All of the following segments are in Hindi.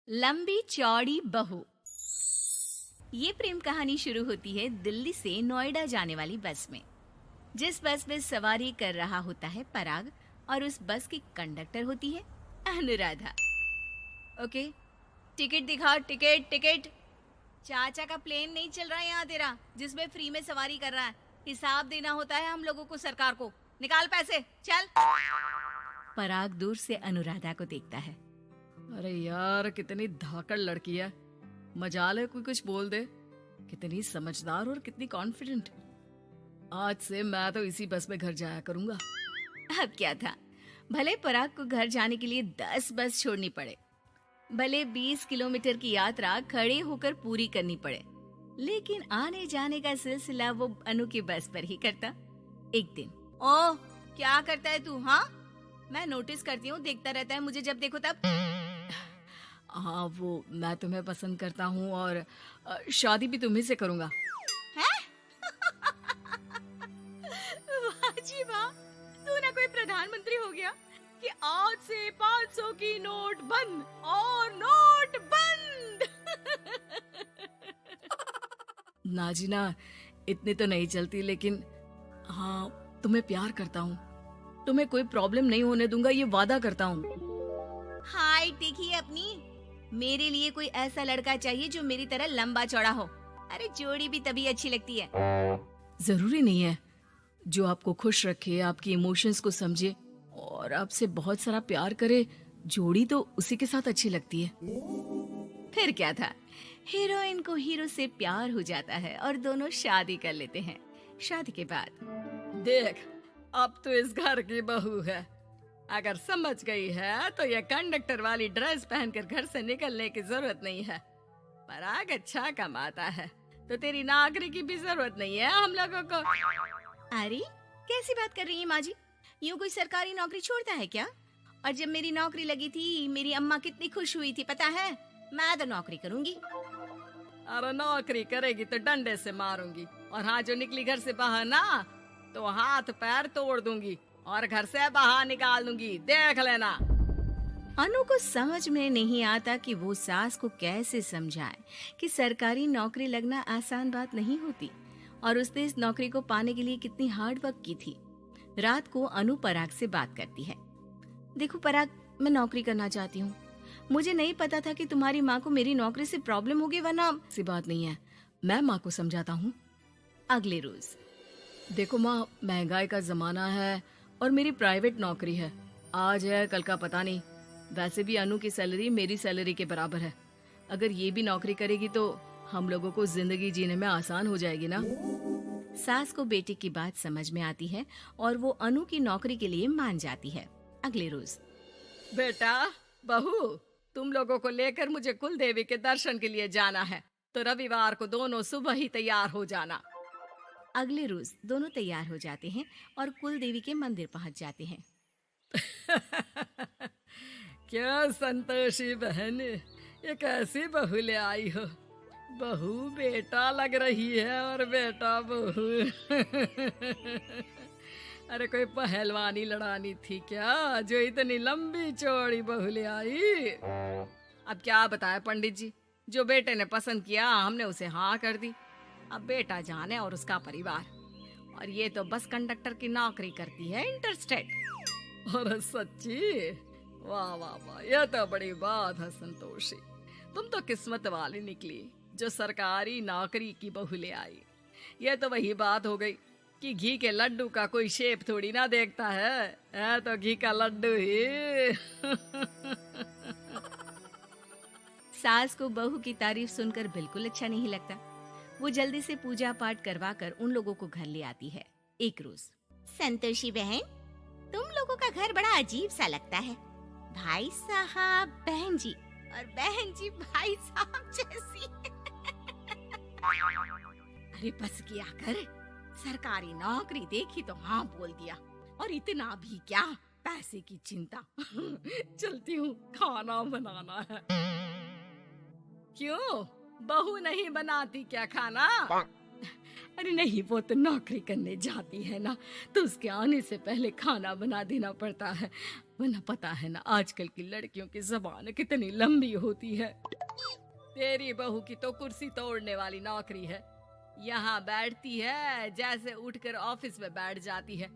लंबी चौड़ी बहू। ये प्रेम कहानी शुरू होती है दिल्ली से नोएडा जाने वाली बस में। जिस बस में सवारी कर रहा होता है पराग और उस बस की कंडक्टर होती है अनुराधा। ओके, टिकट दिखाओ, टिकट टिकट। चाचा का प्लेन नहीं चल रहा है यहाँ तेरा, जिसमें फ्री में सवारी कर रहा है। हिसाब देना होता है हम लोगों को, सरकार को। निकाल पैसे, चल। पराग दूर से अनुराधा को देखता है। अरे यार, कितनी धाकड़ लड़की है। मजाल है कोई कुछ बोल दे। कितनी समझदार और कितनी कॉन्फिडेंट। आज से मैं तो इसी बस में घर जाया करूंगा। अब क्या था, भले पराग को घर जाने के लिए 10 बस छोड़नी पड़े, भले 20 किलोमीटर की यात्रा खड़े होकर पूरी करनी पड़े, लेकिन आने जाने का सिलसिला वो अनु की बस पर ही करता। एक दिन, ओह क्या करता है तू? हाँ, मैं नोटिस करती हूँ, देखता रहता है मुझे जब देखो तब। हाँ, वो मैं तुम्हें पसंद करता हूँ और शादी भी तुम्ही से करूंगा। हैं? वाह जी वाह, तू ना कोई प्रधानमंत्री हो गया कि आज से 500 की नोट बंद और नोट बंद। नाजिना, इतनी तो नहीं चलती, लेकिन हाँ, तुम्हें प्यार करता हूँ। तुम्हें कोई प्रॉब्लम नहीं होने दूंगा, ये वादा करता हूँ। हाय देखिए अपनी, मेरे लिए कोई ऐसा लड़का चाहिए जो मेरी तरह लंबा चौड़ा हो। अरे जोड़ी भी तभी अच्छी लगती है। जरूरी नहीं है, जो आपको खुश रखे, आपकी इमोशंस को समझे और आपसे बहुत सारा प्यार करे, जोड़ी तो उसी के साथ अच्छी लगती है। फिर क्या था, हीरोइन को हीरो से प्यार हो जाता है और दोनों शादी कर लेते हैं। शादी के बाद देख, अब तो इस घर की बहू है। अगर समझ गई है तो ये कंडक्टर वाली ड्रेस पहनकर घर से निकलने की जरूरत नहीं है। पराग अच्छा कमाता है तो तेरी नौकरी की भी जरूरत नहीं है हम लोगों को। अरे कैसी बात कर रही है माँ जी? यूँ कोई सरकारी नौकरी छोड़ता है क्या? और जब मेरी नौकरी लगी थी, मेरी अम्मा कितनी खुश हुई थी पता है? मैं तो नौकरी करूंगी। अरे नौकरी करेगी तो डंडे से मारूंगी, और हाँ, जो निकली घर से बाहर ना, तो हाथ पैर तोड़ दूंगी और घर से बाहर निकाल दूंगी, देख लेना। अनु को समझ में नहीं आता कि वो सास को कैसे समझाए कि सरकारी नौकरी लगना आसान बात नहीं होती, और उसने इस नौकरी को पाने के लिए कितनी हार्ड वर्क की थी। रात को अनु पराग से बात करती है। देखो पराग, मैं नौकरी करना चाहती हूँ। मुझे नहीं पता था कि तुम्हारी माँ को मेरी नौकरी से प्रॉब्लम होगी, वरना। ऐसी बात नहीं है, मैं माँ को समझाता हूँ। अगले रोज, देखो माँ, महंगाई का जमाना है और मेरी प्राइवेट नौकरी है। आज है कल का पता नहीं। वैसे भी अनु की सैलरी मेरी सैलरी के बराबर है। अगर ये भी नौकरी करेगी तो हम लोगों को जिंदगी जीने में आसान हो जाएगी ना। सास को बेटे की बात समझ में आती है और वो अनु की नौकरी के लिए मान जाती है। अगले रोज, बेटा, बहू, तुम लोगों को लेकर मुझे कुल देवी के दर्शन के लिए जाना है, तो रविवार को दोनों सुबह ही तैयार हो जाना। अगले रोज दोनों तैयार हो जाते हैं और कुल देवी के मंदिर पहुंच जाते हैं। क्या संतोषी बहन, ये कैसी बहू ले आई हो। बहू बेटा लग रही है और बेटा बहू। अरे कोई पहलवानी लड़ानी थी क्या, जो इतनी लंबी चौड़ी बहू ले आई? अब क्या बताए पंडित जी, जो बेटे ने पसंद किया हमने उसे हाँ कर दी। अब बेटा जाने और उसका परिवार। और ये तो बस कंडक्टर की नौकरी करती है, इंटरस्टेट। और सच्ची, वाह वाह वाह, यह तो बड़ी बात है संतोषी। तुम तो किस्मत वाली निकली जो सरकारी नौकरी की बहू ले आई। यह तो वही बात हो गई कि घी के लड्डू का कोई शेप थोड़ी ना देखता है तो घी का लड्डू ही। सास को बहू की तारीफ सुनकर बिल्कुल अच्छा नहीं लगता। वो जल्दी से पूजा पाठ करवा कर उन लोगों को घर ले आती है। एक रोज, संतोषी बहन, तुम लोगों का घर बड़ा अजीब सा लगता है। भाई साहब बहन जी, और बहन जी भाई साहब जैसी। अरे बस किया कर, सरकारी नौकरी देखी तो हाँ बोल दिया, और इतना भी क्या, पैसे की चिंता। चलती हूँ, खाना बनाना है। क्यों, बहू नहीं बनाती क्या खाना? अरे नहीं, वो तो नौकरी करने जाती है ना, तो उसके आने से पहले खाना बना देना पड़ता है, वरना पता है ना आजकल की लड़कियों की ज़बान कितनी लंबी होती है। तेरी बहू की तो कुर्सी तोड़ने वाली नौकरी है, यहाँ बैठती है जैसे उठकर ऑफिस में बैठ जाती है,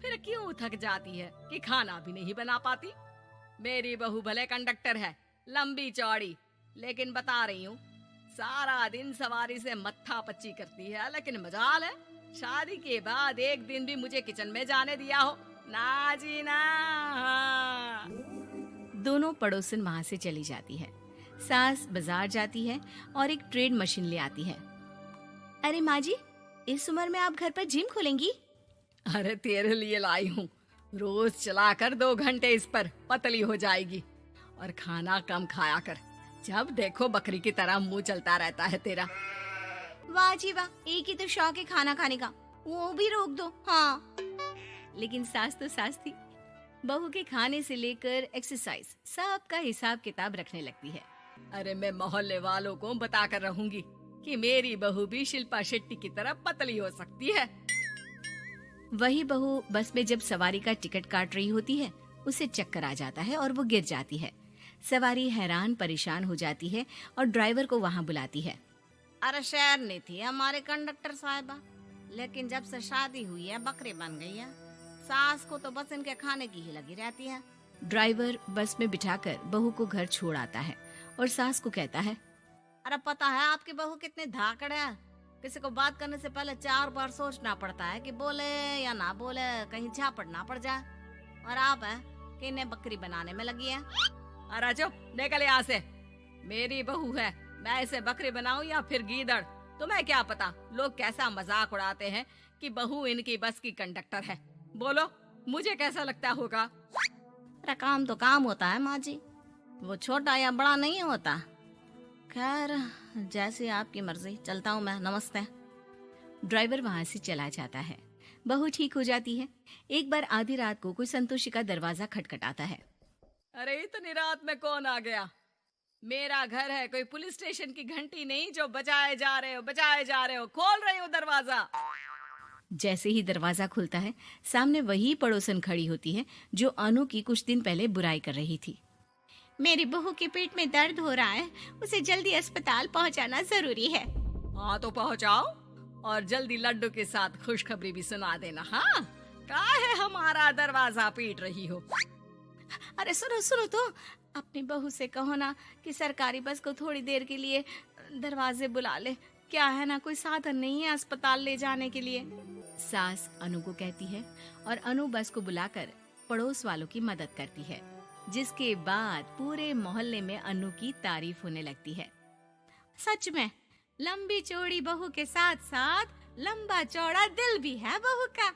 फिर क्यों थक जाती है कि खाना भी नहीं बना पाती। मेरी बहू भले कंडक्टर है, लंबी चौड़ी, लेकिन बता रही हूँ सारा दिन सवारी से मत्था पच्ची करती है, लेकिन मजाल है शादी के बाद एक दिन भी मुझे किचन में जाने दिया हो ना जी ना। दोनों पड़ोसन वहां से चली जाती है। सास बाजार जाती है और एक ट्रेड मशीन ले आती है। अरे माँ जी, इस उम्र में आप घर पर जिम खोलेंगी? अरे तेरे लिए लाई हूँ, रोज चलाकर 2 घंटे इस पर, पतली हो जाएगी। और खाना कम खाया कर, जब देखो बकरी की तरह मुंह चलता रहता है तेरा। वाह जी वाह, एक ही तो शौक है खाना खाने का, वो भी रोक दो। हाँ, लेकिन सास तो सास थी, बहू के खाने से लेकर एक्सरसाइज सब का हिसाब किताब रखने लगती है। अरे मैं मोहल्ले वालों को बताकर रहूंगी कि मेरी बहू भी शिल्पा शेट्टी की तरह पतली हो सकती है। वही बहू बस में जब सवारी का टिकट काट रही होती है, उसे चक्कर आ जाता है और वो गिर जाती है। सवारी हैरान परेशान हो जाती है और ड्राइवर को वहाँ बुलाती है। अरे शहर नहीं थी हमारे कंडक्टर साहिबा, लेकिन जब से शादी हुई है बकरी बन गई है। सास को तो बस इनके खाने की ही लगी रहती है। ड्राइवर बस में बिठाकर बहू को घर छोड़ आता है और सास को कहता है, अरे पता है आपकी बहू कितनी धाकड़ है, किसी को बात करने से पहले 4 बार सोचना पड़ता है कि बोले या ना बोले, कहीं झापड़ ना पड़ जाए। और आप है कि इन्हें बकरी बनाने में लगी है। अरे चुप, निकल यहाँ से। मेरी बहू है, मैं इसे बकरी बनाऊं या फिर गीदड़, तुम्हें क्या पता लोग कैसा मजाक उड़ाते हैं कि बहू इनकी बस की कंडक्टर है। बोलो मुझे कैसा लगता होगा? अरे काम तो काम होता है माँ जी, वो छोटा या बड़ा नहीं होता। खैर जैसी आपकी मर्जी, चलता हूँ मैं, नमस्ते। ड्राइवर वहाँ से चला जाता है। बहू ठीक हो जाती है। एक बार आधी रात को कोई संतोषी का दरवाजा खटखटाता है। अरे इतनी रात में कौन आ गया? मेरा घर है, कोई पुलिस स्टेशन की घंटी नहीं जो बजाए जा रहे हो। खोल रही हो दरवाजा। जैसे ही दरवाजा खुलता है, सामने वही पड़ोसन खड़ी होती है जो अनु की कुछ दिन पहले बुराई कर रही थी। मेरी बहू के पेट में दर्द हो रहा है, उसे जल्दी अस्पताल पहुंचाना जरूरी है। हाँ तो पहुंचाओ, और जल्दी लड्डू के साथ खुशखबरी भी सुना देना। हाँ, काहे हमारा दरवाजा पीट रही हो? अरे सुनो तो, अपनी बहू से कहो ना कि सरकारी बस को थोड़ी देर के लिए दरवाजे बुला ले। क्या है ना, कोई साधन नहीं है अस्पताल ले जाने के लिए। सास अनु को कहती है और अनु बस को बुलाकर पड़ोस वालों की मदद करती है, जिसके बाद पूरे मोहल्ले में अनु की तारीफ होने लगती है। सच में लंबी चौड़ी बहू के साथ साथ लंबा चौड़ा दिल भी है बहू का।